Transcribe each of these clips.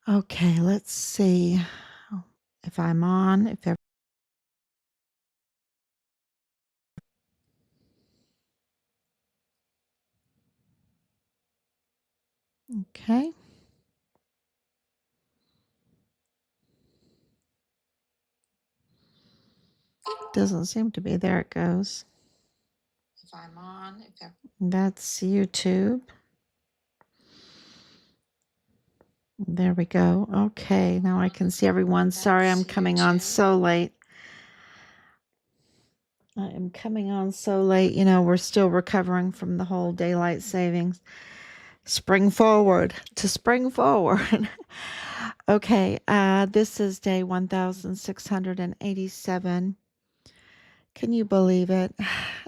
Okay, let's see if I'm on. Okay. Doesn't seem to be. There it goes. If I'm on. That's YouTube. There we go. Okay, now I can see everyone. Sorry, I'm coming on so late. I am coming on so late. We're still recovering from the whole daylight savings. Spring forward to spring forward. Okay, this is day 1687. Can you believe it?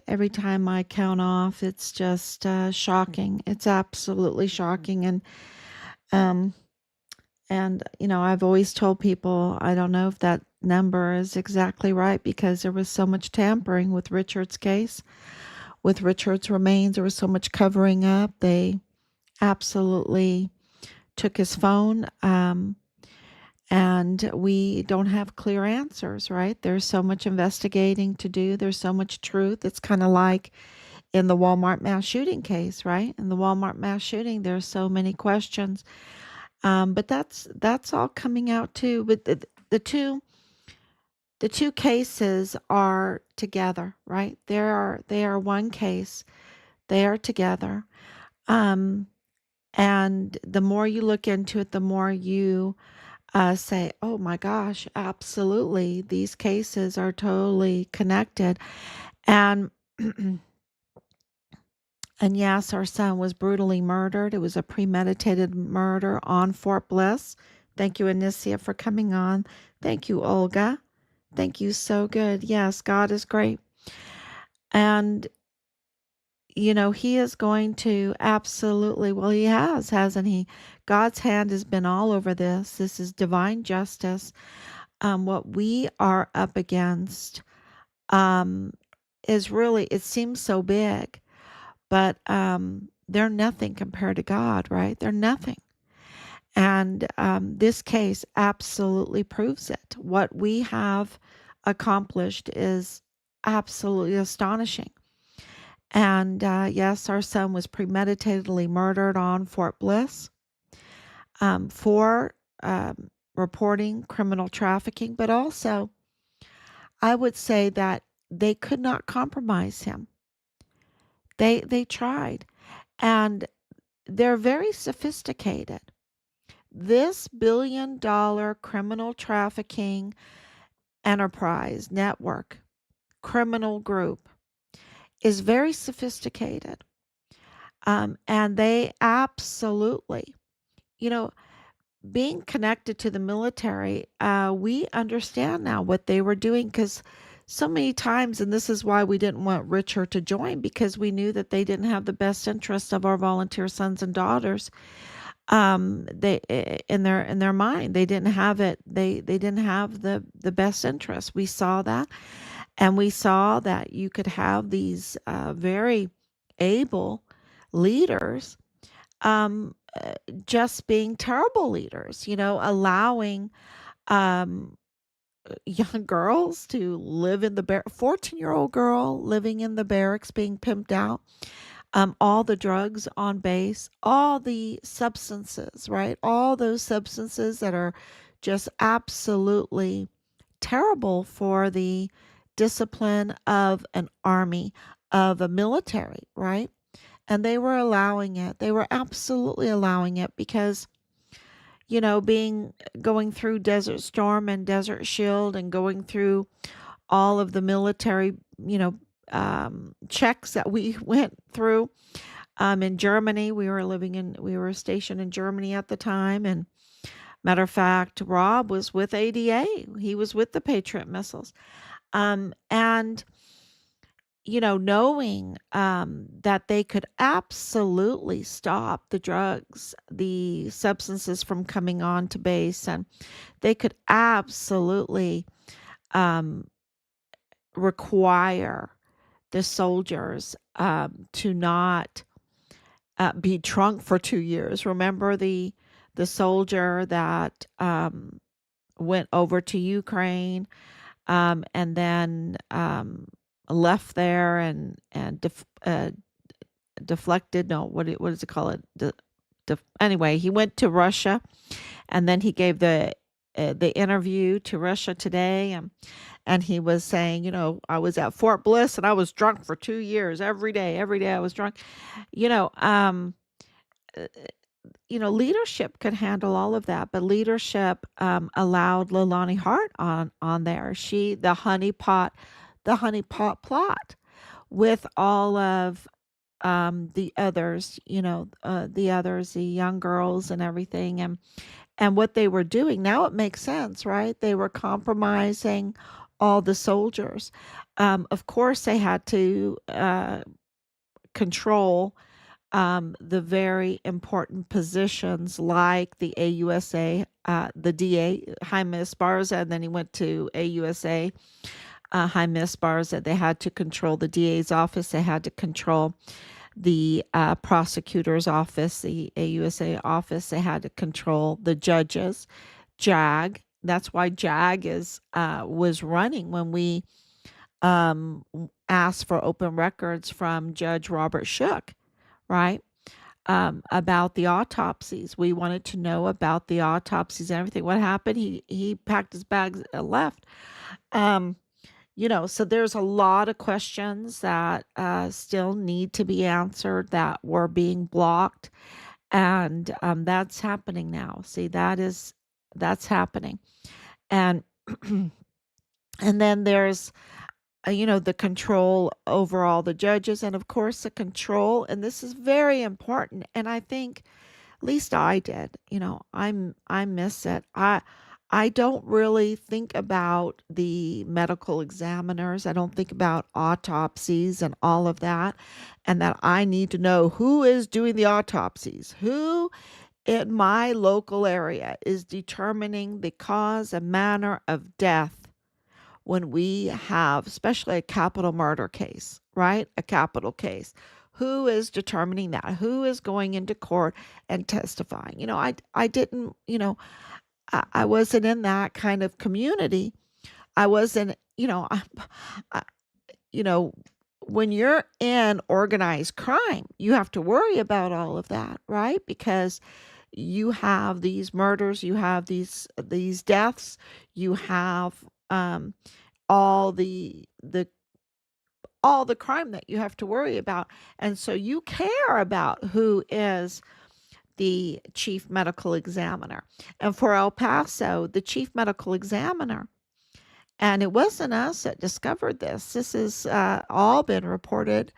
Every time I count off, it's just shocking. It's absolutely shocking. Um, I've always told people I don't know if that number is exactly right because there was so much tampering with Richard's case, with Richard's remains. There was so much covering up. They absolutely took his phone. And we don't have clear answers, right? There's so much investigating to do. There's so much truth. It's kind of like in the Walmart mass shooting case, right? In the Walmart mass shooting, there's so many questions. But that's all coming out too. But the two cases are together, right? They are one case. They are together. Um, and the more you look into it, the more you say, oh my gosh, absolutely. These cases are totally connected. And and yes, our son was brutally murdered. It was a premeditated murder on Fort Bliss. Thank you, Anicia, for coming on. Thank you, Olga. Thank you. So good. Yes, God is great. And, he is going to absolutely, well, he has, hasn't he? God's hand has been all over this. This is divine justice. What we are up against um, is really, it seems so big, but they're nothing compared to God, right? They're nothing. And this case absolutely proves it. What we have accomplished is absolutely astonishing. And yes, our son was premeditatedly murdered on Fort Bliss for reporting criminal trafficking, but also I would say that they could not compromise him. They tried, and they're very sophisticated. This $1 billion criminal trafficking enterprise network, criminal group, is very sophisticated. And they absolutely, you know, being connected to the military, we understand now what they were doing because so many times, and this is why we didn't want Richard to join because we knew that they didn't have the best interests of our volunteer sons and daughters. They in their mind, they didn't have it. They didn't have the best interests. We saw that, and we saw that you could have these very able leaders um, just being terrible leaders, allowing um, young girls to live in the 14-year-old girl living in the barracks being pimped out, all the drugs on base, all the substances, right? All those substances that are just absolutely terrible for the discipline of an army, of a military, right? And they were allowing it. They were absolutely allowing it because, being going through Desert Storm and Desert Shield and going through all of the military, checks that we went through. In Germany, we were stationed in Germany at the time. And matter of fact, Rob was with ADA. He was with the Patriot missiles. And knowing that they could absolutely stop the drugs, the substances from coming on to base, and they could absolutely um, require the soldiers to not be drunk for 2 years. Remember the soldier that went over to Ukraine, and then left there and deflected. No, what does it call it? Anyway, he went to Russia, and then he gave the interview to Russia Today, and he was saying, I was at Fort Bliss and I was drunk for 2 years every day I was drunk. You know, um, uh, leadership could handle all of that, but leadership allowed Leilani Hart on there. The honeypot plot with all of the others, the young girls and everything, and what they were doing. Now it makes sense, right? They were compromising all the soldiers. Of course, they had to control the very important positions like the AUSA, the DA, Jaime Esparza, and then he went to AUSA, Jaime Esparza. They had to control the DA's office. They had to control the prosecutor's office, the AUSA office. They had to control the judges, JAG. That's why JAG was running when we asked for open records from Judge Robert Shook, right? About the autopsies. We wanted to know about the autopsies and everything. What happened? He packed his bags and left. Um, so there's a lot of questions that still need to be answered that were being blocked, and that's happening now. See, that's happening, and and then there's the control over all the judges, and of course the control, and this is very important, and I think at least I did. I miss it. I don't really think about the medical examiners. I don't think about autopsies and all of that, and that I need to know who is doing the autopsies, who in my local area is determining the cause and manner of death when we have, especially a capital murder case, right? A capital case. Who is determining that? Who is going into court and testifying? I didn't, I wasn't in that kind of community. I wasn't, I, you know, when you're in organized crime, you have to worry about all of that, right? Because you have these murders, you have these deaths, you have all the crime that you have to worry about. And so you care about who is the chief medical examiner. And for El Paso, the chief medical examiner, and it wasn't us that discovered this. This has all been reported.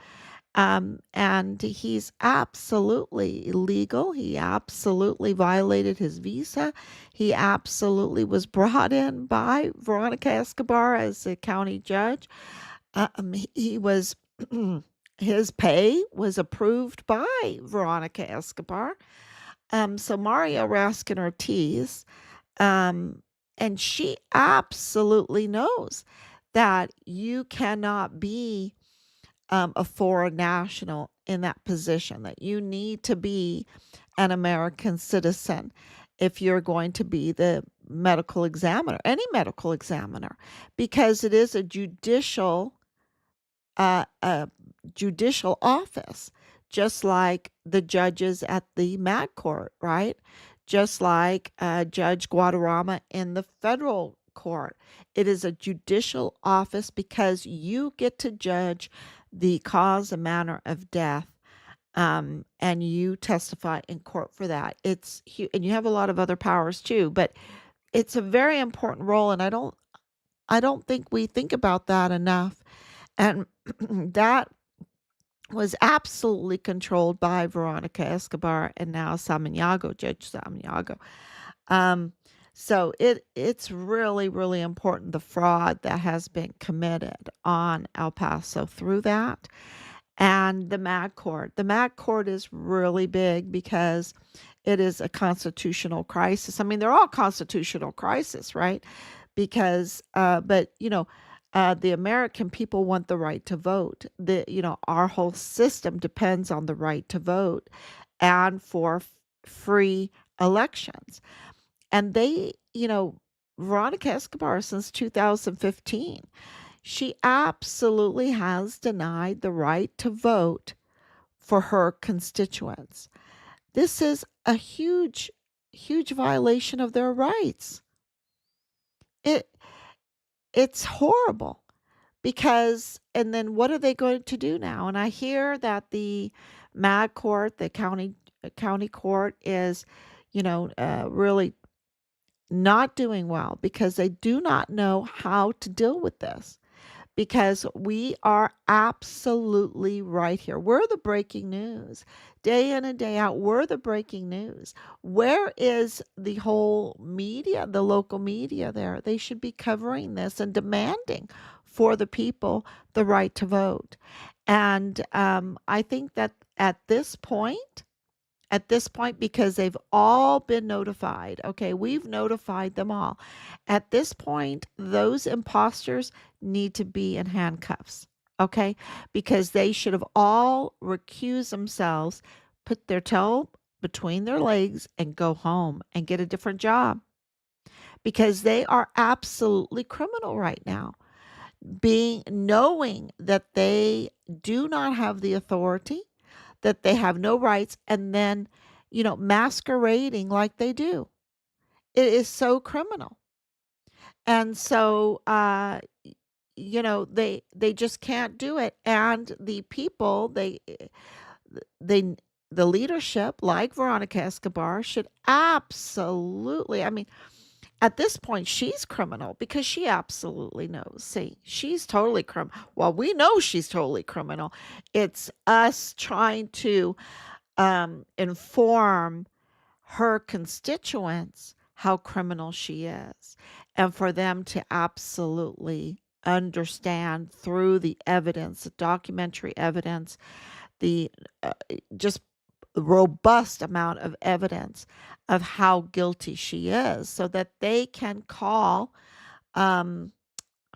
And he's absolutely illegal. He absolutely violated his visa. He absolutely was brought in by Veronica Escobar as a county judge. He was his pay was approved by Veronica Escobar. So Mario Raskin Ortiz, um, and she absolutely knows that you cannot be a foreign national in that position, that you need to be an American citizen if you're going to be the medical examiner, any medical examiner, because it is a judicial office, just like the judges at the Mad Court, right? Just like Judge Guadarrama in the federal court. It is a judicial office because you get to judge the cause and manner of death, and you testify in court for that. And you have a lot of other powers too, but it's a very important role, and I don't think we think about that enough. And that was absolutely controlled by Veronica Escobar and now Judge Samaniego. Um, so it's really, really important, the fraud that has been committed on El Paso through that. And the MAG court. The MAG court is really big because it is a constitutional crisis. I mean, they're all constitutional crisis, right? Because, but the American people want the right to vote. Our whole system depends on the right to vote and for free elections. And Veronica Escobar, since 2015, she absolutely has denied the right to vote for her constituents. This is a huge, huge violation of their rights. It it's horrible because and then what are they going to do now? And I hear that the MAG court, the county court is, really not doing well because they do not know how to deal with this. Because we are absolutely right here. We're the breaking news. Day in and day out, we're the breaking news. Where is the whole media, the local media there? They should be covering this and demanding for the people the right to vote. And I think that at this point, because they've all been notified. Okay, we've notified them all. At this point, those imposters need to be in handcuffs. Okay, because they should have all recused themselves, put their tail between their legs, and go home and get a different job because they are absolutely criminal right now. Knowing that they do not have the authority, that they have no rights, and then, masquerading like they do. It is so criminal. And so, they just can't do it. And the people, they, the leadership, like Veronica Escobar, should absolutely, I mean, at this point, she's criminal because she absolutely knows. See, she's totally criminal. Well, we know she's totally criminal. It's us trying to inform her constituents how criminal she is, and for them to absolutely understand through the evidence, the documentary evidence, the just robust amount of evidence of how guilty she is, so that they can call um,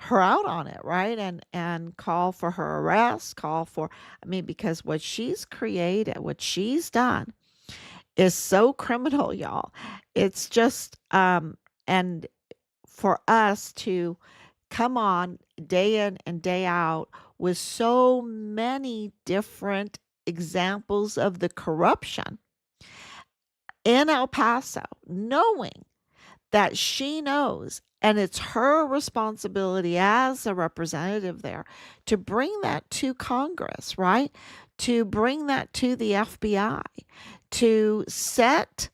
her out on it, right? And call for her arrest, call for, I mean, because what she's created, what she's done is so criminal, y'all. It's just and for us to come on day in and day out with so many different examples of the corruption in El Paso, knowing that she knows, and it's her responsibility as a representative there to bring that to Congress, right? To bring that to the FBI, to set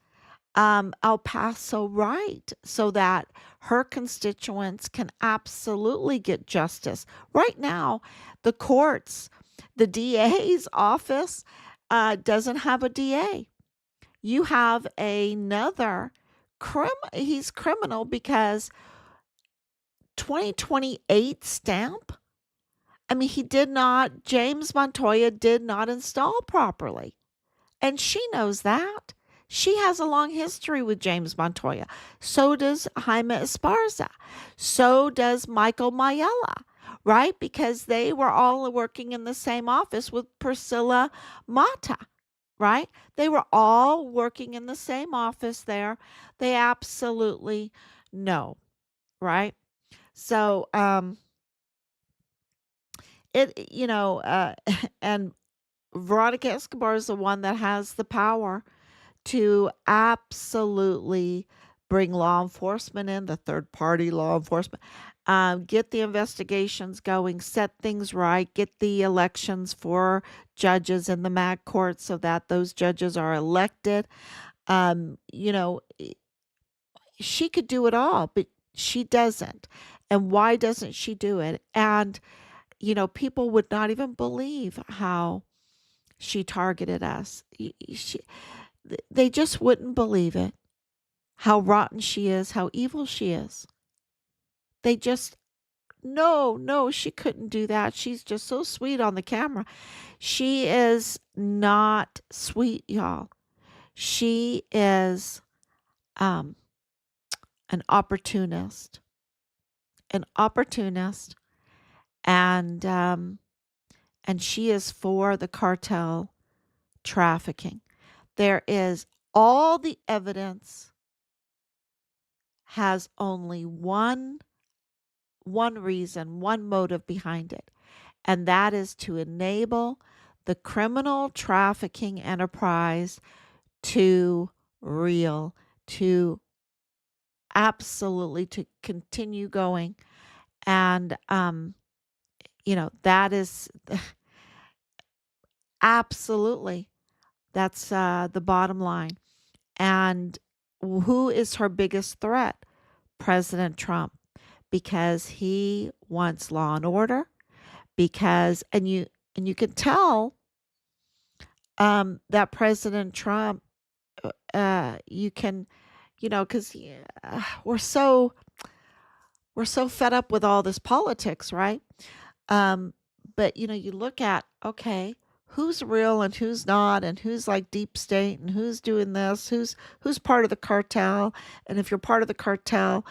El Paso right so that her constituents can absolutely get justice. Right now, the courts, the DA's office doesn't have a DA. You have another he's criminal because 2028 stamp. I mean, James Montoya did not install properly. And she knows that. She has a long history with James Montoya. So does Jaime Esparza. So does Michael Mayella, right? Because they were all working in the same office with Priscilla Mata, right? They were all working in the same office there. They absolutely know, right? So, and Veronica Escobar is the one that has the power to absolutely bring law enforcement in, the third party law enforcement, get the investigations going, set things right, get the elections for judges in the MAG court so that those judges are elected. Um, you know, she could do it all, but she doesn't. And why doesn't she do it? And, people would not even believe how she targeted us. They just wouldn't believe it. How rotten she is, how evil she is. They just, no, no, she couldn't do that. She's just so sweet on the camera. She is not sweet, y'all. She is um, an opportunist, an opportunist, and she is for the cartel trafficking. There is All the evidence has only one reason, one motive behind it, and that is to enable the criminal trafficking enterprise to reel, to absolutely to continue going. And that is absolutely, that's the bottom line. And who is her biggest threat? President Trump, because he wants law and order. Because and you can tell that President Trump, you can, because we're so we're so fed up with all this politics, right? Um, but you look at, okay, who's real and who's not, and who's like deep state, and who's doing this, who's part of the cartel, and if you're part of the cartel,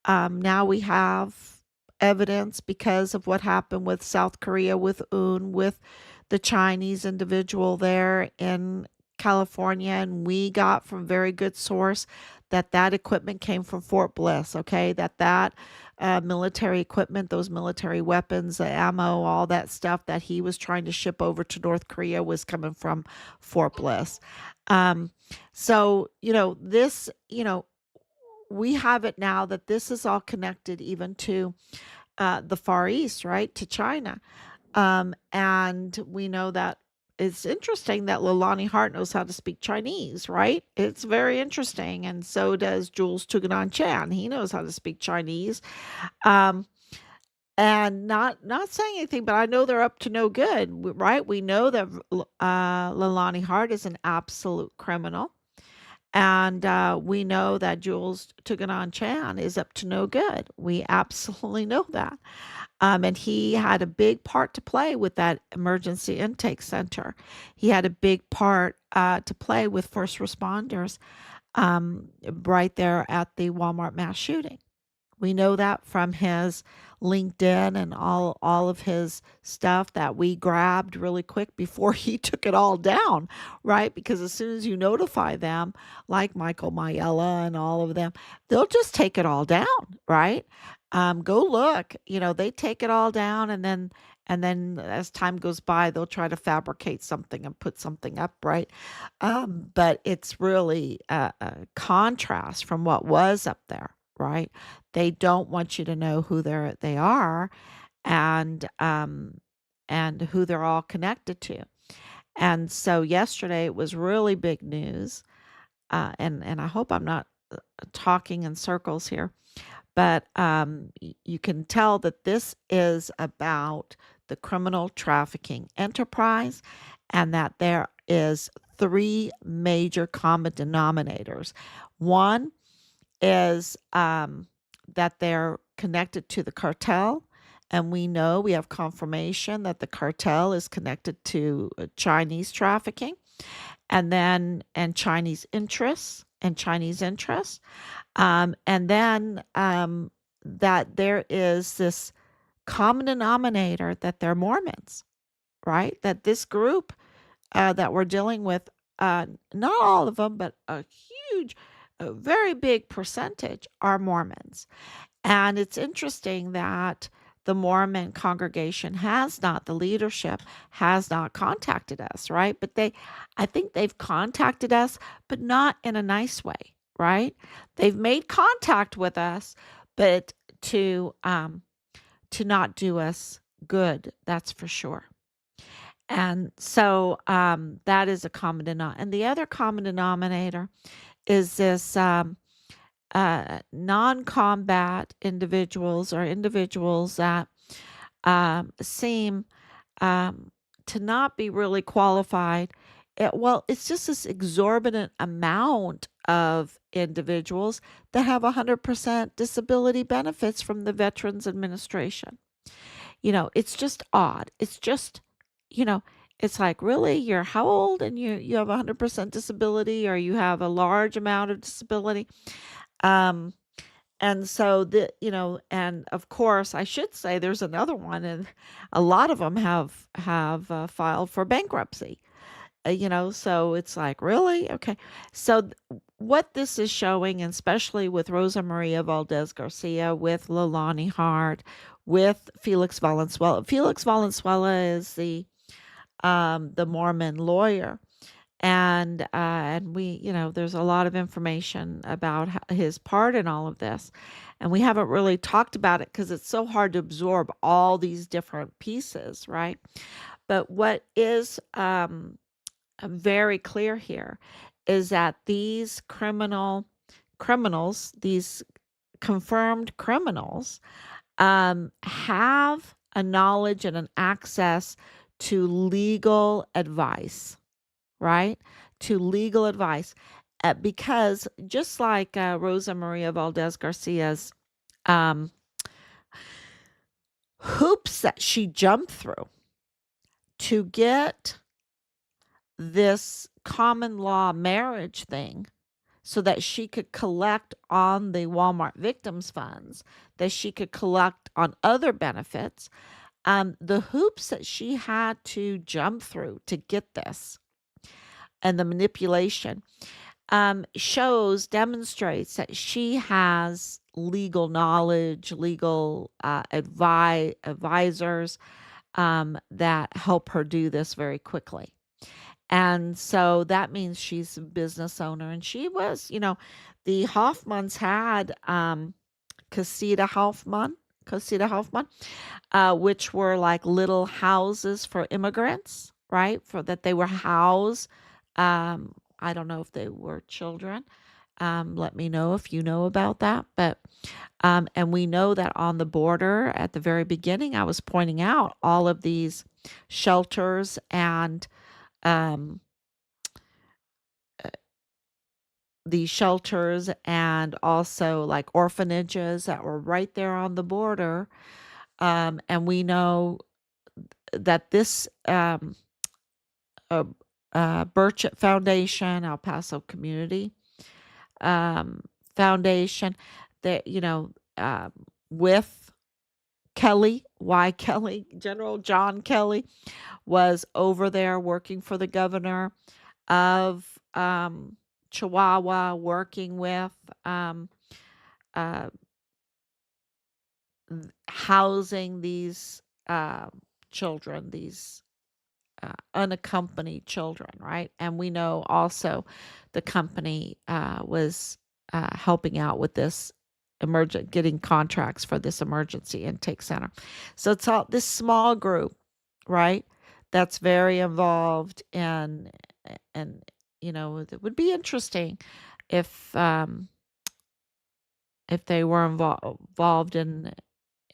now we have evidence because of what happened with South Korea, with Un, with the Chinese individual there in California, and we got from very good source that that equipment came from Fort Bliss. Okay, that military equipment, those military weapons, the ammo, all that stuff that he was trying to ship over to North Korea was coming from Fort Bliss. Um, so, this, we have it now that this is all connected even to the Far East, right? To China. And we know that it's interesting that Leilani Hart knows how to speak Chinese, right? It's very interesting. And so does Jules Tuganon Chan. He knows how to speak Chinese. Um, and not saying anything, but I know they're up to no good, right? We know that Leilani Hart is an absolute criminal. And we know that Jules Tuganon Chan is up to no good. We absolutely know that. And he had a big part to play with that emergency intake center. He had a big part to play with first responders right there at the Walmart mass shooting. We know that from his LinkedIn and all of his stuff that we grabbed really quick before he took it all down, right? Because as soon as you notify them, like Michael Mayella and all of them, they'll just take it all down, right? Go look, they take it all down, and then as time goes by, they'll try to fabricate something and put something up, right? But it's really a contrast from what was up there, right? They don't want you to know who they are, and who they're all connected to. And so yesterday it was really big news, and I hope I'm not talking in circles here, but you can tell that this is about the criminal trafficking enterprise, and that there is three major common denominators. One is that they're connected to the cartel. And we have confirmation that the cartel is connected to Chinese trafficking, and Chinese interests. And then that there is this common denominator that they're Mormons, right? That this group that we're dealing with, not all of them, but a very big percentage are Mormons. And it's interesting that the Mormon congregation the leadership has not contacted us, right? But I think they've contacted us, but not in a nice way, right? They've made contact with us, but to not do us good, that's for sure. And so that is a common denominator. And the other common denominator is this non-combat individuals, or individuals that seem to not be really qualified. It's just this exorbitant amount of individuals that have 100% disability benefits from the Veterans Administration. It's just odd. It's just, you know, it's like, really, you're how old, and you have 100% disability, or you have a large amount of disability. Um, and so and of course, I should say there's another one, and a lot of them have filed for bankruptcy. So it's like, really? Okay. So what this is showing, and especially with Rosa Maria Valdez Garcia, with Leilani Hart, with Felix Valenzuela. Felix Valenzuela is the Mormon lawyer, and we, there's a lot of information about his part in all of this, and we haven't really talked about it because it's so hard to absorb all these different pieces, right? But what is very clear here is that these criminals, these confirmed criminals, have a knowledge and an access to legal advice, right? To legal advice. Because just like Rosa Maria Valdez Garcia's um, hoops that she jumped through to get this common law marriage thing so that she could collect on the Walmart victims funds, that she could collect on other benefits. The hoops that she had to jump through to get this and the manipulation demonstrates that she has legal knowledge, legal advisors that help her do this very quickly. And so that means she's a business owner. And she was, the Hoffmans had Casita Hoffman, which were like little houses for immigrants, right? For that they were housed. I don't know if they were children. Let me know if you know about that. But and we know that on the border at the very beginning, I was pointing out all of these shelters and um, also like orphanages that were right there on the border. And we know that this uh, Burchett Foundation, El Paso Community um, Foundation, that, with Kelly, General John Kelly was over there working for the governor of Chihuahua, working with uh, housing these children, these unaccompanied children, right? And we know also the company was helping out with this getting contracts for this emergency intake center. So it's all this small group, right? That's very involved and it would be interesting if they were involved in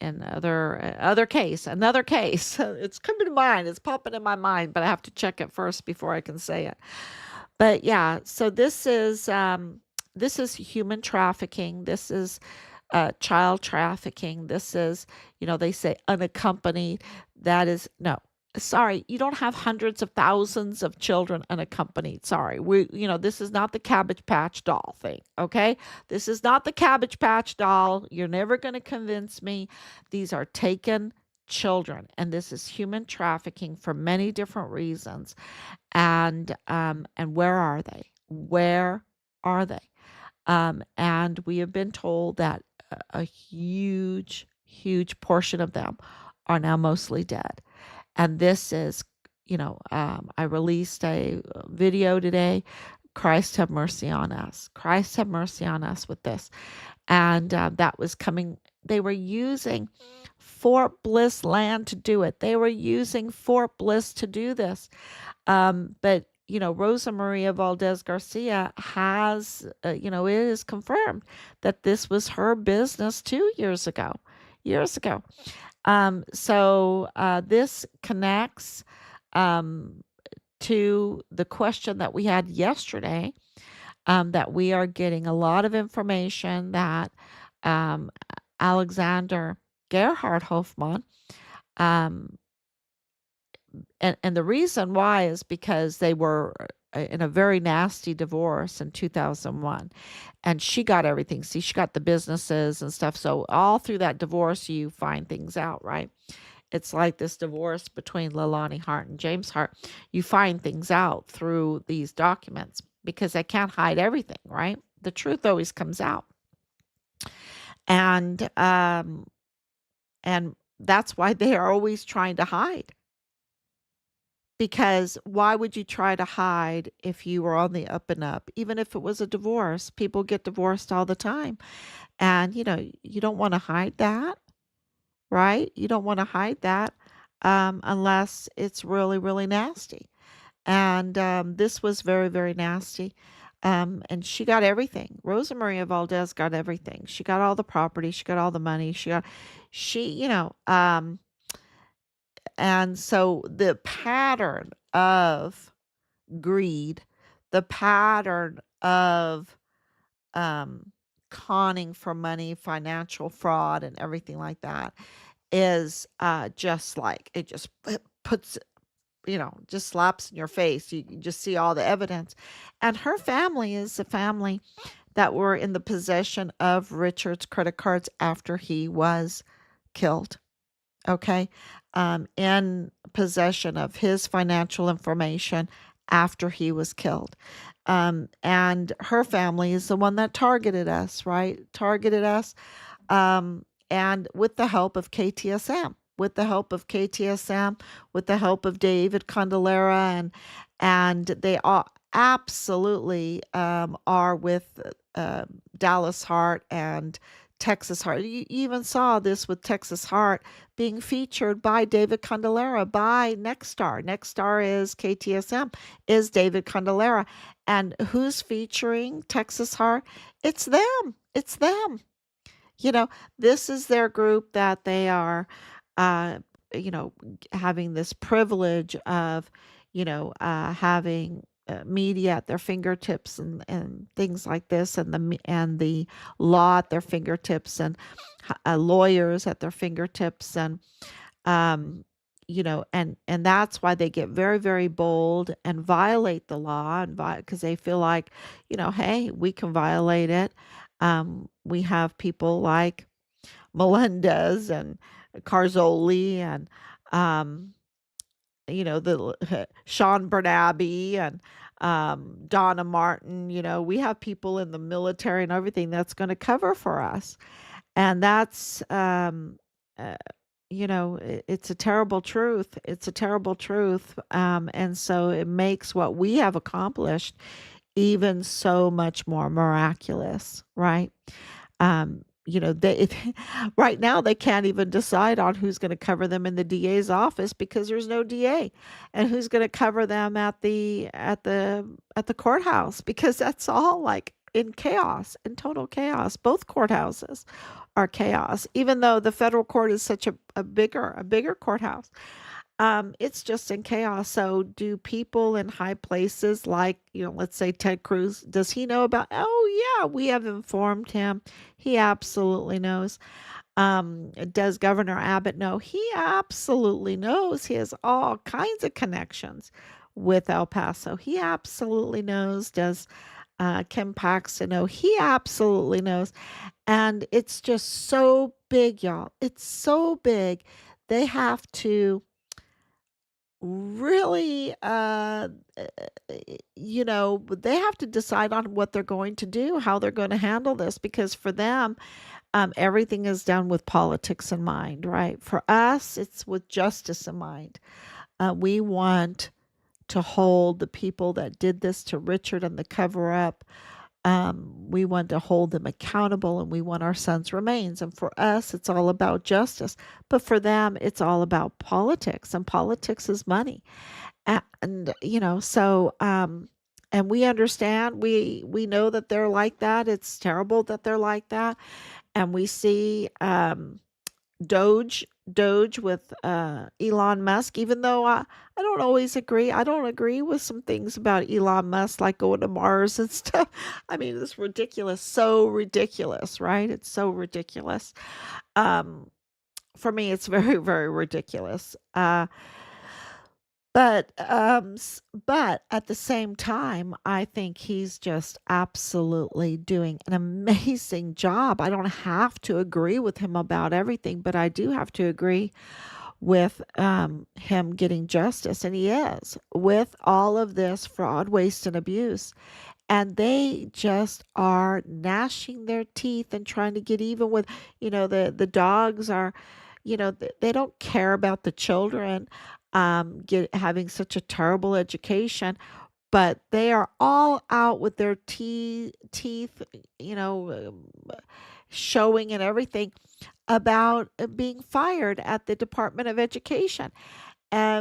another case. It's coming to mind. It's popping in my mind, but I have to check it first before I can say it. But yeah, so this is human trafficking. This is child trafficking. This is, they say unaccompanied. That is no. Sorry, you don't have hundreds of thousands of children unaccompanied. Sorry. This is not the Cabbage Patch Doll thing, okay? This is not the Cabbage Patch Doll. You're never going to convince me. These are taken children, and this is human trafficking for many different reasons. And where are they? Where are they? And we have been told that a huge, huge portion of them are now mostly dead. And this is, I released a video today. Christ have mercy on us. Christ have mercy on us with this. And that was coming. They were using Fort Bliss land to do it. They were using Fort Bliss to do this. But Rosa Maria Valdez Garcia has, it is confirmed that this was her business 2 years ago. So this connects to the question that we had yesterday, that we are getting a lot of information that Alexander Gerhard Hofmann, and the reason why is because they were in a very nasty divorce in 2001, and she got everything. See, she got the businesses and stuff. So all through that divorce, you find things out, right? It's like this divorce between Leilani Hart and James Hart. You find things out through these documents because they can't hide everything, right? The truth always comes out. And and that's why they are always trying to hide. Because why would you try to hide if you were on the up and up? Even if it was a divorce, people get divorced all the time. And, you don't want to hide that, right? You don't want to hide that unless it's really, really nasty. And this was very, very nasty. And she got everything. Rosa Maria Valdez got everything. She got all the property. She got all the money. She, and so the pattern of greed, the pattern of um, conning for money, financial fraud, and everything like that is just like it just puts, just slaps in your face. You just see all the evidence. And her family is a family that were in the possession of Richard's credit cards after he was killed. Okay. In possession of his financial information after he was killed. And her family is the one that targeted us, right? Targeted us. And with the help of KTSM, with the help of KTSM, with the help of David Candelera, and they all absolutely are with Dallas Hart and Texas Heart. You even saw this with Texas Heart being featured by David Candelera, by Nexstar. Nexstar is KTSM, is David Candelera. And who's featuring Texas Heart? It's them. It's them. You know, this is their group that they are, uh, you know, having this privilege of, having media at their fingertips and things like this, and the law at their fingertips, and lawyers at their fingertips, and and that's why they get very, very bold and violate the law, and because they feel like, hey, we can violate it. We have people like Melendez and Carzoli, and um, the Sean Bernabe, and Donna Martin. We have people in the military and everything that's going to cover for us, and that's uh, it's a terrible truth. It's a terrible truth, and so it makes what we have accomplished even so much more miraculous, right? They right now they can't even decide on who's going to cover them in the DA's office because there's no DA, and who's going to cover them at the courthouse, because that's all like in chaos, in total chaos. Both courthouses are chaos, even though the federal court is such a bigger courthouse. It's just in chaos. So do people in high places like, let's say Ted Cruz, does he know about? Oh yeah, we have informed him. He absolutely knows. Does Governor Abbott know? He absolutely knows. He has all kinds of connections with El Paso. He absolutely knows. Does Kim Paxton know? He absolutely knows. And it's just so big, y'all. It's so big. They have to really they have to decide on what they're going to do, how they're going to handle this, because for them everything is done with politics in mind, right? For us, it's with justice in mind. We want to hold the people that did this to Richard and the cover up. We want to hold them accountable, and we want our son's remains. And for us, it's all about justice. But for them, it's all about politics, and politics is money. And and we understand. We know that they're like that. It's terrible that they're like that. And we see Doge with Elon Musk, even though I don't always agree. I don't agree with some things about Elon Musk, like going to Mars and stuff. I mean, it's ridiculous, so ridiculous, right? It's so ridiculous. Um, for me, it's very, very ridiculous. But at the same time, I think he's just absolutely doing an amazing job. I don't have to agree with him about everything, but I do have to agree with him getting justice, and he is, with all of this fraud, waste, and abuse. And they just are gnashing their teeth and trying to get even with, the dogs are, they don't care about the children having such a terrible education, but they are all out with their teeth, you know, showing and everything about being fired at the Department of Education,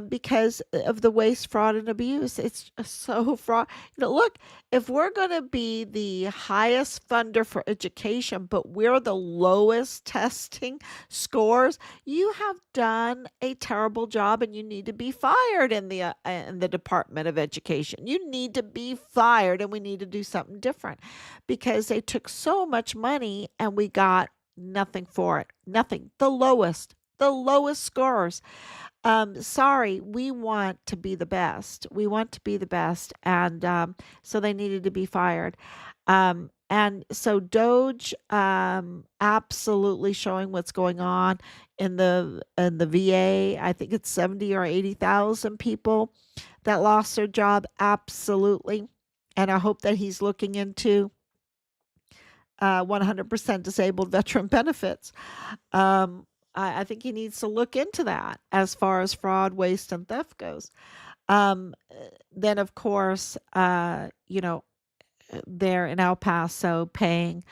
because of the waste, fraud, and abuse. It's just so fraud. Look, if we're going to be the highest funder for education, but we're the lowest testing scores, you have done a terrible job, and you need to be fired in the Department of Education. You need to be fired, and we need to do something different, because they took so much money and we got nothing for it. Nothing. The lowest scores. Sorry, we want to be the best. We want to be the best. And so they needed to be fired. And so Doge, absolutely showing what's going on in the VA. I think it's 70 or 80,000 people that lost their job. Absolutely. And I hope that he's looking into 100% disabled veteran benefits. I think he needs to look into that as far as fraud, waste, and theft goes. Um, then, of course, they're in El Paso paying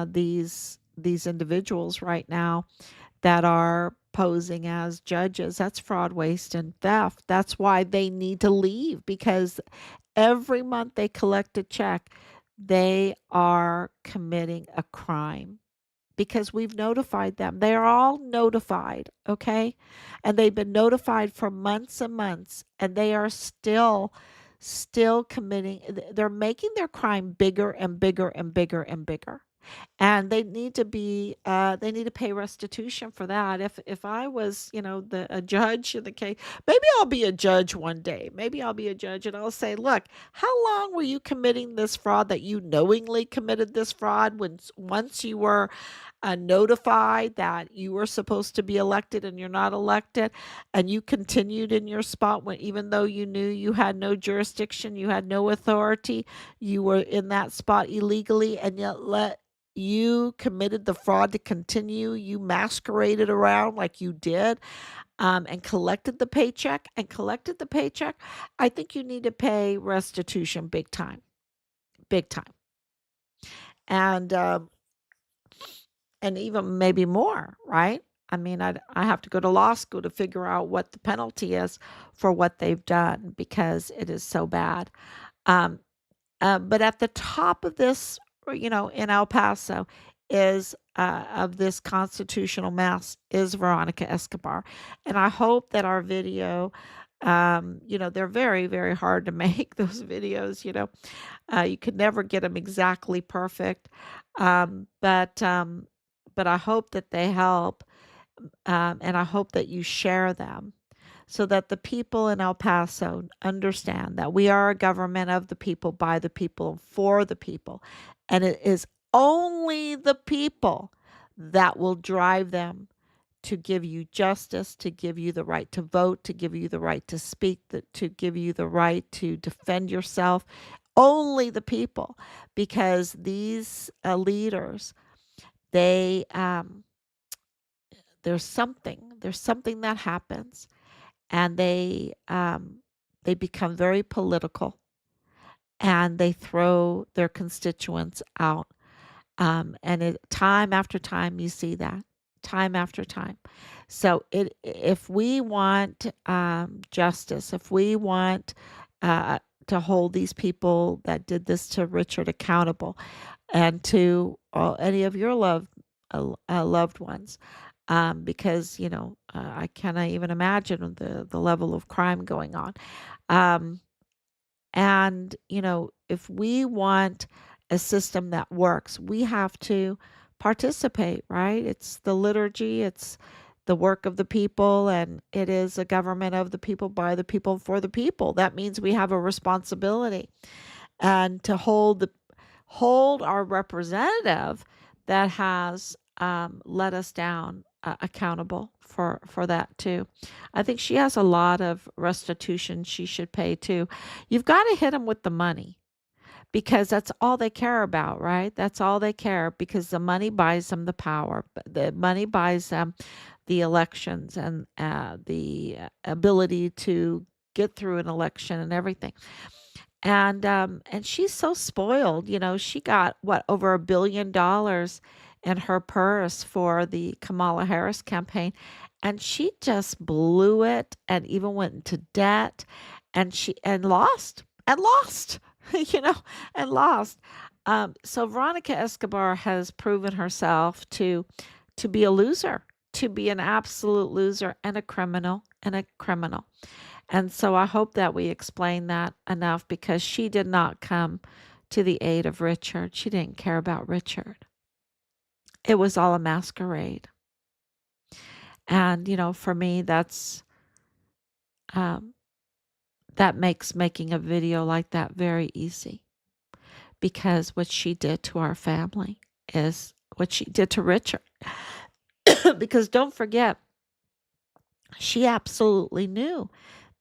these individuals right now that are posing as judges. That's fraud, waste, and theft. That's why they need to leave, because every month they collect a check, they are committing a crime, because we've notified them. They are all notified, okay? And they've been notified for months and months, and they are still committing. They're making their crime bigger and bigger and bigger and bigger. And they need to pay restitution for that. If I was, a judge in the case, maybe I'll be a judge one day. Maybe I'll be a judge and I'll say, look, how long were you committing this fraud, that you knowingly committed this fraud, when once you were notified that you were supposed to be elected and you're not elected, and you continued in your spot when, even though you knew you had no jurisdiction, you had no authority, you were in that spot illegally, and yet you committed the fraud to continue. You masqueraded around like you did, and collected the paycheck. I think you need to pay restitution big time, big time. And even maybe more, right? I mean, I have to go to law school to figure out what the penalty is for what they've done, because it is so bad. Um, but at the top of this, in El Paso, is of this constitutional mess, is Veronica Escobar. And I hope that our video, they're very, very hard to make, those videos. You could never get them exactly perfect. But I hope that they help, and I hope that you share them, so that the people in El Paso understand that we are a government of the people, by the people, for the people. And it is only the people that will drive them to give you justice, to give you the right to vote, to give you the right to speak, to give you the right to defend yourself. Only the people, because these leaders, they there's something that happens, and they become very political, and they throw their constituents out. And time after time, you see that, time after time. So if we want justice, if we want to hold these people that did this to Richard accountable, and to any of your loved ones, because I cannot even imagine the level of crime going on. Um, and if we want a system that works, we have to participate, right? It's the liturgy, it's the work of the people, and it is a government of the people, by the people, for the people. That means we have a responsibility, and to hold our representative that has let us down accountable for that too. I think she has a lot of restitution she should pay too. You've got to hit them with the money because that's all they care about, right? That's all they care because the money buys them the power. The money buys them the elections and the ability to get through an election and everything. And she's so spoiled. She got what, over $1 billion in her purse for the Kamala Harris campaign, and she just blew it and even went into debt, and lost and lost, you know, and lost. So Veronica Escobar has proven herself to be a loser, to be an absolute loser and a criminal and a criminal. And so I hope that we explain that enough because she did not come to the aid of Richard. She didn't care about Richard. It was all a masquerade. And, for me, um, that makes making a video like that very easy because what she did to our family is what she did to Richard. Because don't forget, she absolutely knew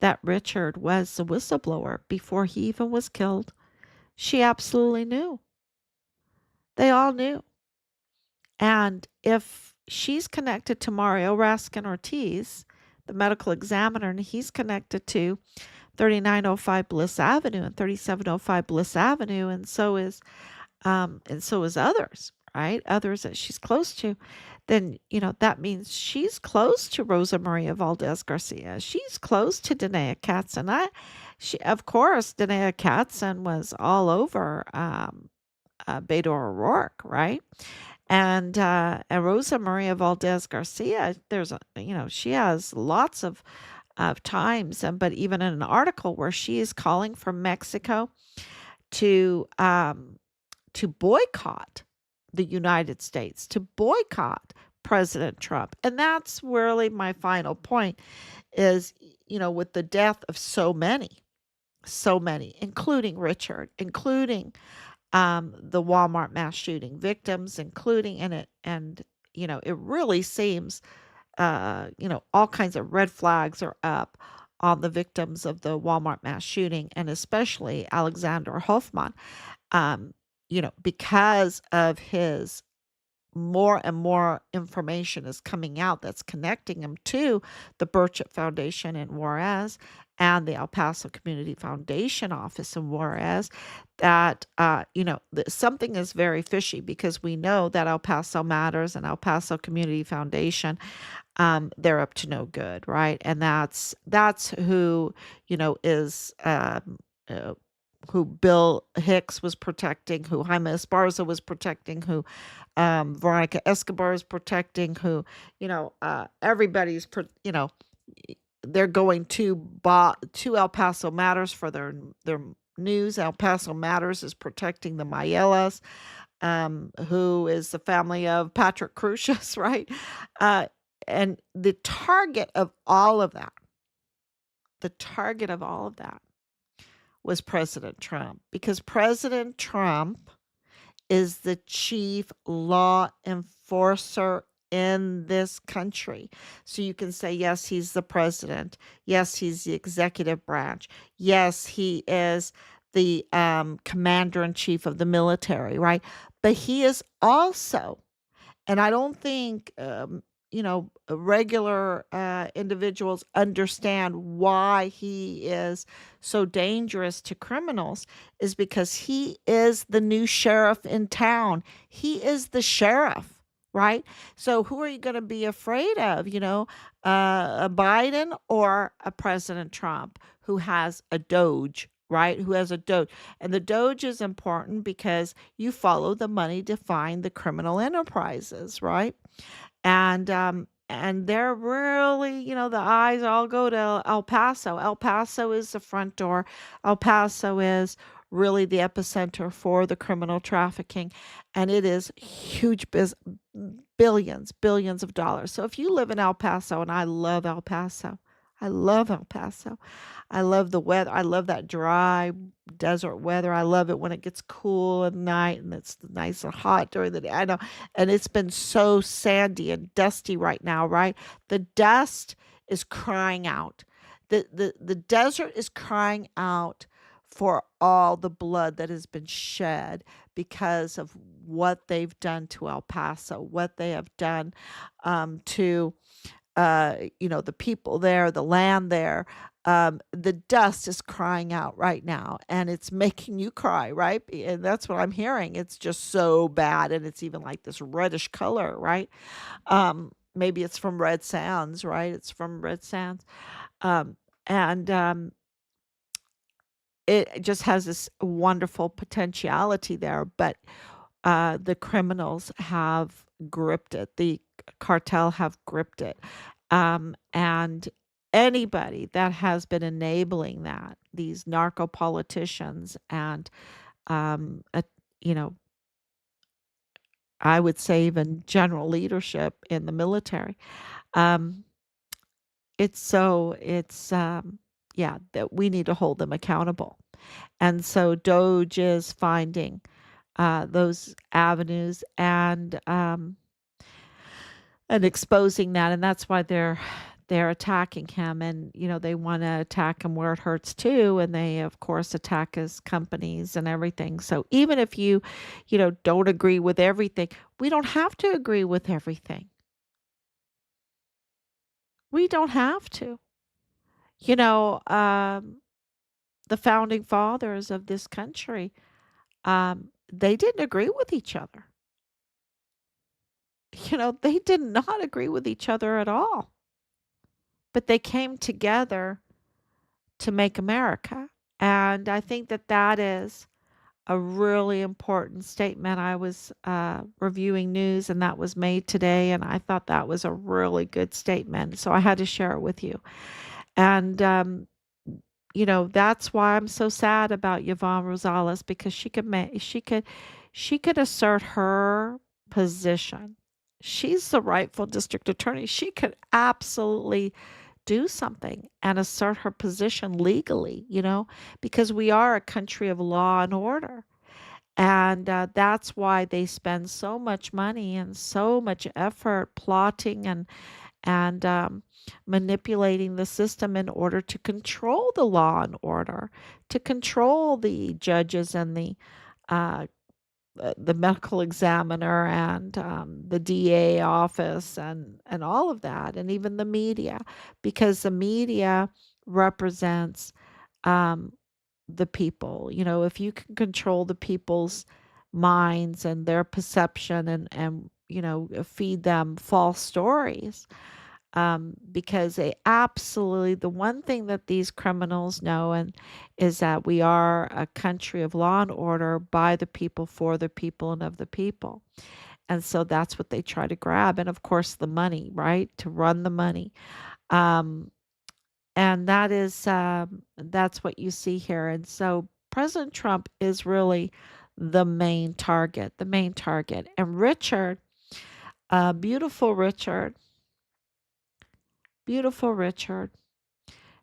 that Richard was the whistleblower before he even was killed. She absolutely knew. They all knew. And if she's connected to Mario Raskin Ortiz, the medical examiner, and he's connected to 3905 Bliss Avenue and 3705 Bliss Avenue, and so is others, right? Others that she's close to, then that means she's close to Rosa Maria Valdez Garcia. She's close to Danae Katzen. Of course, Danae Katzen was all over Beto O'Rourke, right? And Rosa Maria Valdez Garcia, she has lots of times, but even in an article where she is calling for Mexico to boycott the United States, to boycott President Trump. And that's really my final point is, with the death of so many, including Richard, including the Walmart mass shooting victims, including in it, and it really seems, all kinds of red flags are up on the victims of the Walmart mass shooting, and especially Alexander Hoffman, because of his more and more information is coming out that's connecting him to the Burchett Foundation in Juarez and the El Paso Community Foundation office in Juarez, that, something is very fishy because we know that El Paso Matters and El Paso Community Foundation, they're up to no good, right? And that's who, is, who Bill Hicks was protecting, who Jaime Esparza was protecting, who Veronica Escobar is protecting, who, everybody's, they're going to El Paso Matters for their news. El Paso Matters is protecting the Mayellas, who is the family of Patrick Crucius, right? And the target of all of that was President Trump, because President Trump is the chief law enforcer in this country. So you can say, yes, he's the president. Yes, he's the executive branch. Yes, he is the commander in chief of the military, right? But he is also, and I don't think, regular individuals understand why he is so dangerous to criminals, is because he is the new sheriff in town. He is the sheriff, right? So who are you going to be afraid of, a Biden or a President Trump who has a Doge, right? Who has a Doge. And the Doge is important because you follow the money to find the criminal enterprises, right? And they're really, the eyes all go to El Paso. El Paso is the front door. El Paso is really the epicenter for the criminal trafficking, and it is huge billions of dollars. So if you live in El Paso, and I love El Paso, I love El Paso. I love the weather. I love that dry desert weather. I love it when it gets cool at night and it's nice and hot during the day. I know. And it's been so sandy and dusty right now, right? The dust is crying out. The desert is crying out for all the blood that has been shed because of what they've done to El Paso, what they have done to the people there, the land there. The dust is crying out right now, and it's making you cry, right? And that's what I'm hearing. It's just so bad, and it's even like this reddish color, right? Maybe it's from red sands, right? It's from red sands, um, and it just has this wonderful potentiality there, but the criminals have gripped it. The cartel have gripped it. And anybody that has been enabling that, these narco politicians and, uh, you know, I would say even general leadership in the military, um, yeah, that we need to hold them accountable. And so Doge is finding those avenues and exposing that, and that's why they're attacking him, and they want to attack him where it hurts too, and they of course attack his companies and everything. So even if you don't agree with everything, we don't have to agree with everything. We don't have to. You know, the founding fathers of this country, they didn't agree with each other. They did not agree with each other at all, but they came together to make America. And I think that that is a really important statement. I was reviewing news and that was made today, and I thought that was a really good statement. So I had to share it with you. And, that's why I'm so sad about Yvonne Rosales, because she could assert her position. She's the rightful district attorney. She could absolutely do something and assert her position legally, because we are a country of law and order. And that's why they spend so much money and so much effort plotting and manipulating the system in order to control the law and order, to control the judges and uh, the medical examiner and the DA office and all of that, and even the media, because the media represents um, the people. If you can control the people's minds and their perception and feed them false stories, because they absolutely, the one thing that these criminals know and is that we are a country of law and order, by the people, for the people, and of the people. And so that's what they try to grab, and of course the money, right, to run the money. um, and that's what you see here. And so President Trump is really the main target. And Richard, beautiful Richard, beautiful Richard,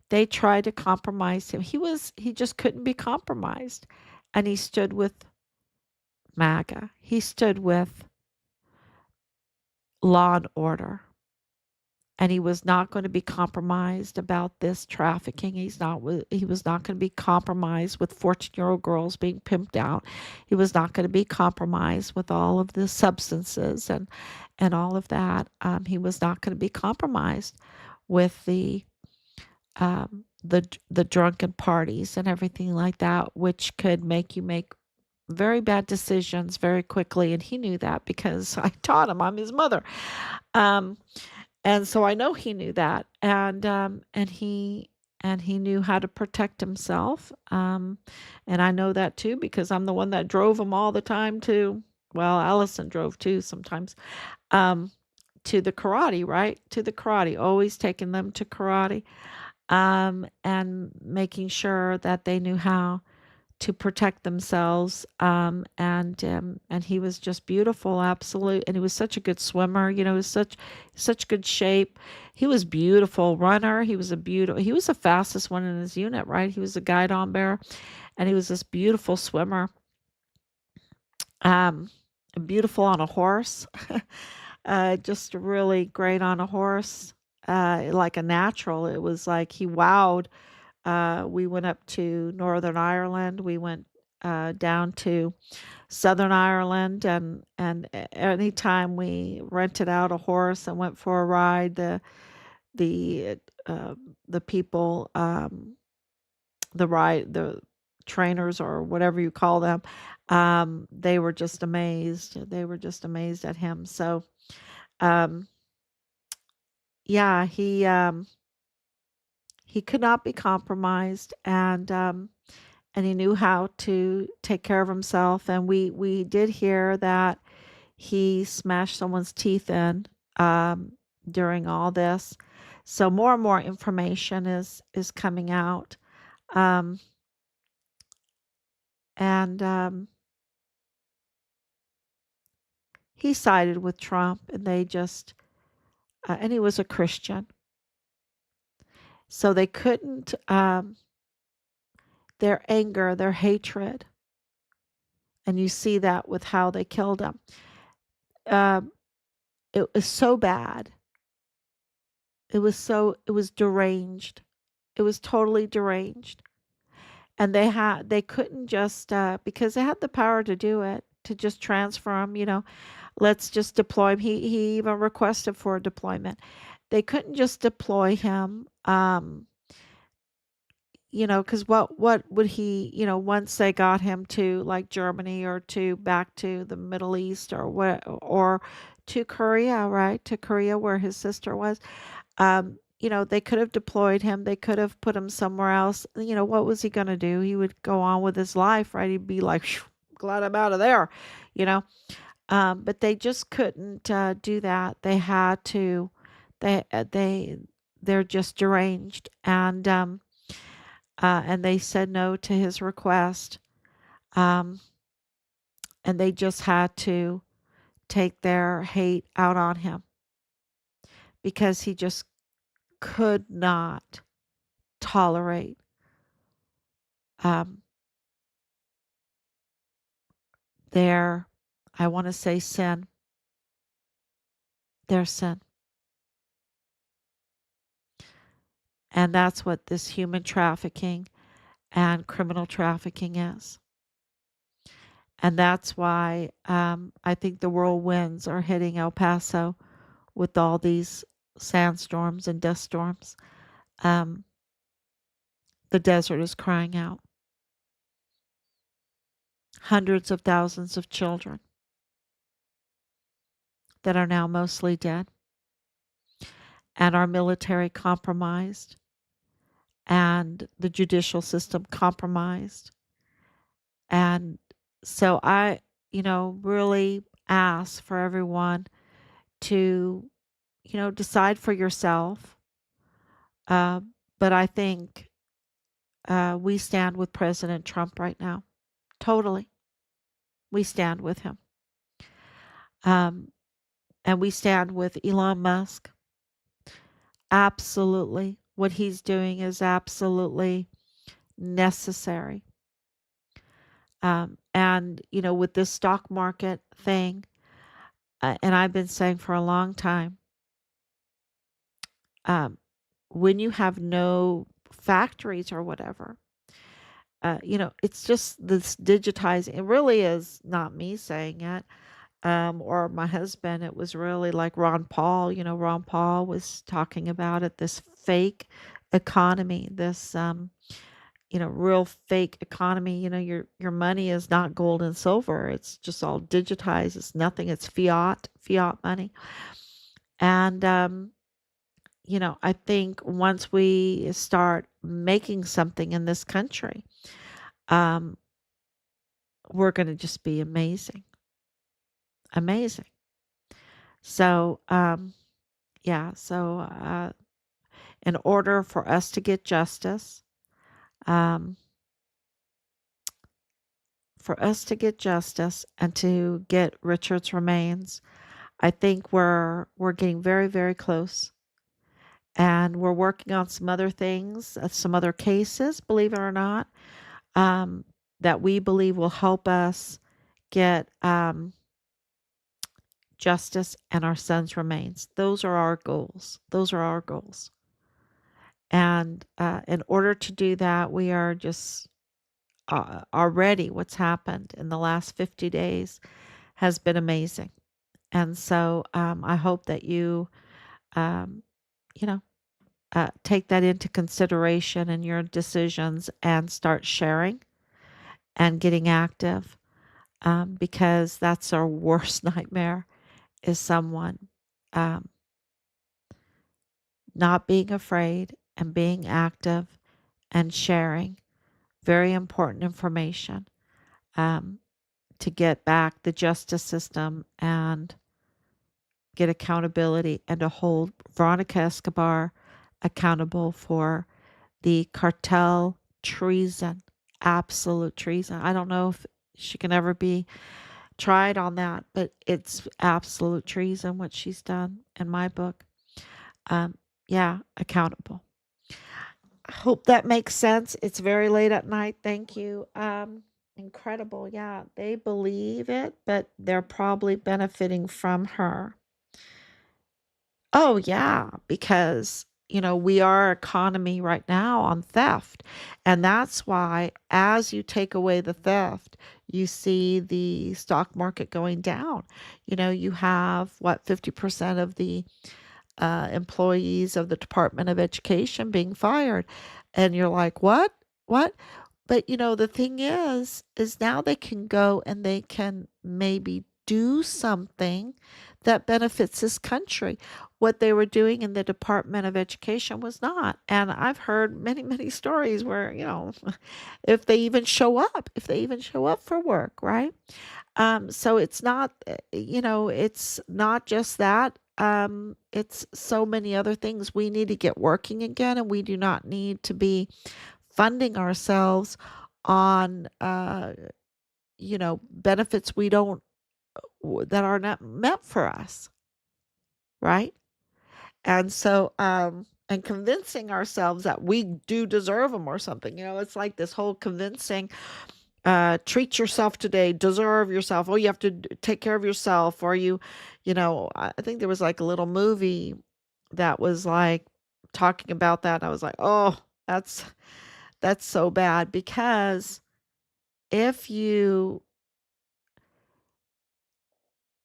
they tried to compromise him. He just couldn't be compromised. And he stood with MAGA. He stood with law and order. And he was not going to be compromised about this trafficking. He was not going to be compromised with 14-year-old girls being pimped out. He was not going to be compromised with all of the substances and all of that. He was not going to be compromised with the drunken parties and everything like that, which could make you make very bad decisions very quickly. And he knew that because I taught him. I'm his mother. Um, and so I know he knew that, and he knew how to protect himself. And I know that too because I'm the one that drove him all the time to. Well, Allison drove too sometimes. Um, to the karate, right? To the karate, always taking them to karate, and making sure that they knew how to protect themselves. And he was just beautiful, absolute. And he was such a good swimmer. He was such good shape. He was beautiful runner. He was the fastest one in his unit, right? He was a guidon bear, and he was this beautiful swimmer. Um, Beautiful on a horse. Just really great on a horse. Like a natural. It was like he wowed. We went up to Northern Ireland. We went down to Southern Ireland, and anytime we rented out a horse and went for a ride, the uh, the people, the trainers or whatever you call them, they were just amazed. They were just amazed at him. So, um, yeah, he could not be compromised, and he knew how to take care of himself. And we did hear that he smashed someone's teeth in um, during all this. So more and more information is coming out, um, and he sided with Trump, and they just and he was a Christian, so they couldn't. Their anger, their hatred, and you see that with how they killed him. Um, it was so bad. It was deranged. It was totally deranged. And they couldn't just because they had the power to do it, to just transfer him, let's just deploy him. He even requested for a deployment. They couldn't just deploy him, because what would he, once they got him to like Germany or to back to the Middle East or what, or to Korea, right? To Korea where his sister was. They could have deployed him. They could have put him somewhere else. What was he going to do? He would go on with his life, right? He'd be like, "Phew, glad I'm out of there, you know. But they just couldn't do that. They had to. They they're just deranged, and they said no to his request, um, and they just had to take their hate out on him because he just could not tolerate um, their, I want to say sin, their sin. And that's what this human trafficking and criminal trafficking is. And that's why I think the whirlwinds are hitting El Paso with all these sandstorms and dust storms. Um, the desert is crying out. Hundreds of thousands of children that are now mostly dead, and our military compromised, and the judicial system compromised. And so really ask for everyone to, decide for yourself. Uh, but I think we stand with President Trump right now. Totally. We stand with him. Um, and we stand with Elon Musk. Absolutely. What he's doing is absolutely necessary. And, with this stock market thing, and I've been saying for a long time, um, when you have no factories or whatever, it's just this digitizing. It really is not me saying it, or my husband. It was really like Ron Paul. Ron Paul was talking about it. This fake economy, this real fake economy. Your money is not gold and silver. It's just all digitized. It's nothing. It's fiat money. And I think once we start making something in this country, um, we're going to just be amazing, amazing. So, yeah. So, in order for us to get justice, um, for us to get justice and to get Richard's remains. I think we're getting very, very close. And we're working on some other things, some other cases, believe it or not, um, that we believe will help us get justice and our son's remains. Those are our goals. Those are our goals. And in order to do that, we are just already what's happened in the last 50 days has been amazing. And so I hope that um, you know, take that into consideration in your decisions and start sharing and getting active, because that's our worst nightmare is someone um, not being afraid and being active and sharing very important information, um, to get back the justice system and get accountability and to hold Veronica Escobar accountable for the cartel treason, absolute treason. I don't know if she can ever be tried on that, but it's absolute treason what she's done in my book. Um, yeah, accountable. I hope that makes sense. It's very late at night. Thank you. Incredible. Yeah, they believe it, but they're probably benefiting from her. Oh, yeah, because, we are economy right now on theft. And that's why, as you take away the theft, you see the stock market going down. You have what, 50% of the employees of the Department of Education being fired. And you're like, what? What? But the thing is now they can go and they can maybe do something that benefits this country. What they were doing in the Department of Education was not. And I've heard many, many stories where, if they even show up for work, right? So it's not just that. It's so many other things. We need to get working again, and we do not need to be funding ourselves on, benefits we don't, that are not meant for us, right? And so, and convincing ourselves that we do deserve them or something. It's like this whole convincing, treat yourself today, deserve yourself. Oh, you have to take care of yourself. Or I think there was like a little movie that was like talking about that. I was like, oh, that's so bad, because if you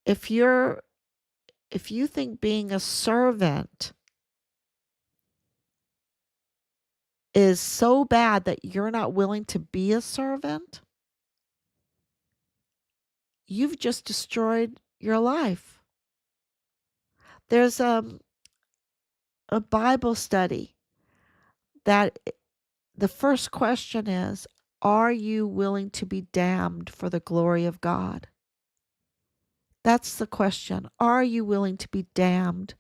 if you're if you think being a servant is so bad that you're not willing to be a servant, you've just destroyed your life. There's a Bible study that the first question is, are you willing to be damned for the glory of God? That's the question. Are you willing to be damned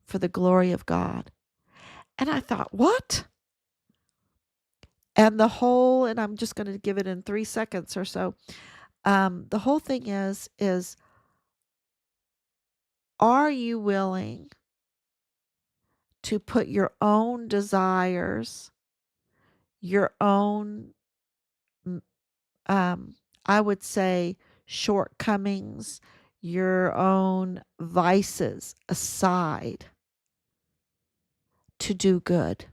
for the glory of God? And I thought, what? And I'm just going to give it in 3 seconds or so. The whole thing is, are you willing to put your own desires, your own, um, I would say, shortcomings, your own vices aside to do good?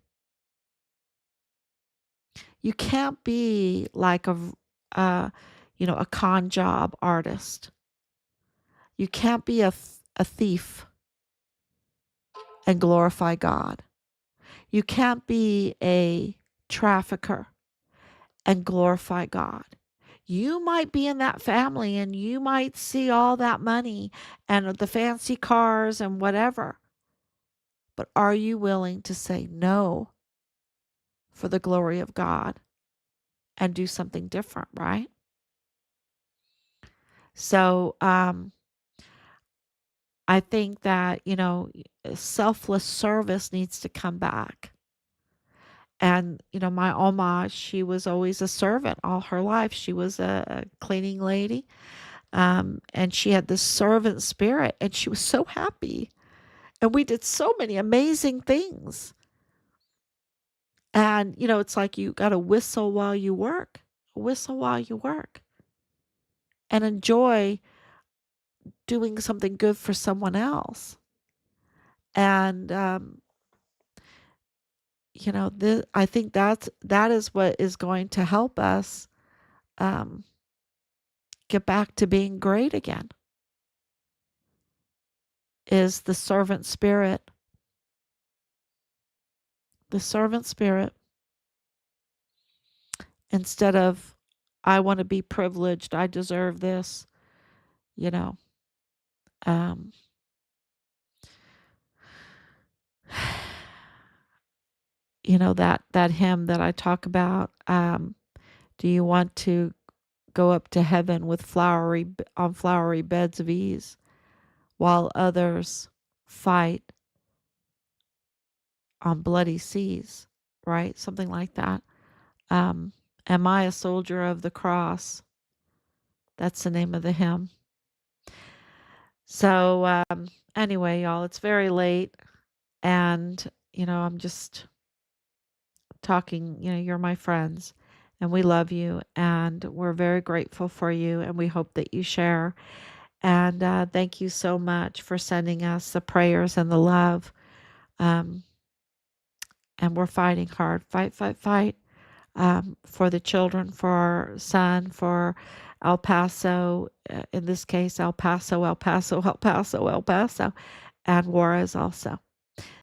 You can't be like uh, a con job artist. You can't be a thief and glorify God. You can't be a trafficker and glorify God. You might be in that family and you might see all that money and the fancy cars and whatever. But are you willing to say no for the glory of God and do something different, right? So, I think that, selfless service needs to come back. And, my Oma, she was always a servant all her life. She was a cleaning lady. And she had this servant spirit, and she was so happy. And we did so many amazing things. And, it's like you got to whistle while you work, whistle while you work, and enjoy doing something good for someone else. And, I think that is what is going to help us um, get back to being great again, is the servant spirit, instead of, I want to be privileged, I deserve this, you know. Um, that hymn that I talk about. Do you want to go up to heaven with flowery beds of ease, while others fight on bloody seas, right? Something like that. Um, Am I a soldier of the cross? That's the name of the hymn. So, anyway, y'all, it's very late, and, I'm just talking. You're my friends, and we love you, and we're very grateful for you, and we hope that you share. And thank you so much for sending us the prayers and the love. Um, and we're fighting hard. Fight, fight, fight, for the children, for our son, for El Paso, in this case, El Paso, El Paso, El Paso, El Paso, and Juarez also.